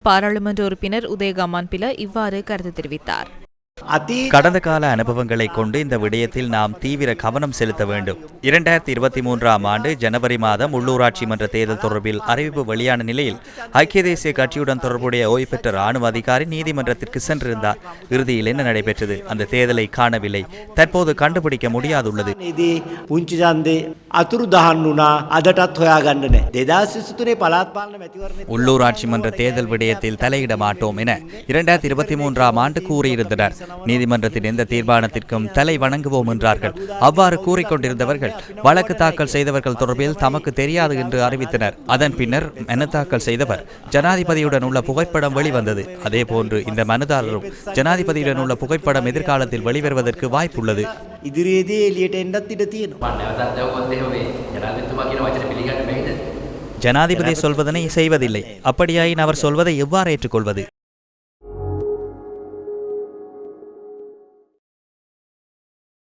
பாராளுமன்ற உறுப்பினர் உதயகமான் பில இவ்வாறு கருத்து தெரிவித்தார். கடந்த கால அனுபவங்களை கொண்டு இந்த விடயத்தில் நாம் தீவிர கவனம் செலுத்த வேண்டும். 2023ஆம் ஆண்டு ஜனவரி மாதம் உள்ளூராட்சி மன்ற தேர்தல் தொடர்பில் அறிவிப்பு வெளியான நிலையில் ஐக்கிய தேசிய கட்சியுடன் தொடர்புடைய ஓய்வு பெற்ற ராணுவ அதிகாரி நீதிமன்றத்திற்கு சென்றிருந்தார். இறுதியில் என்ன நடைபெற்றது? அந்த தேர்தலை காணவில்லை. தற்போது கண்டுபிடிக்க முடியாதுள்ளது. உள்ளூராட்சி மன்ற தேர்தல் விடயத்தில் தலையிட மாட்டோம் என 2023ஆம் ஆண்டு கூறியிருந்தனர். நீதிமன்றத்தின் எந்த தீர்மானத்திற்கும் தலை வணங்குவோம் என்றார்கள். அவ்வாறு கூறிக்கொண்டிருந்தவர்கள் வழக்கு தாக்கல் செய்தவர்கள் தொடர்பில் தமக்கு தெரியாது என்று அறிவித்தனர். அதன் பின்னர் மனு தாக்கல் செய்தவர் ஜனாதிபதியுடன் உள்ள புகைப்படம் வெளிவந்தது. அதேபோன்று இந்த மனுதாரரும் ஜனாதிபதியுடன் உள்ள புகைப்படம் எதிர்காலத்தில் வெளிவருவதற்கு வாய்ப்புள்ளது. ஜனாதிபதி சொல்வதனை செய்வதில்லை. அப்படியாயின் அவர் சொல்வதை எவ்வாறு ஏற்றுக்கொள்வது?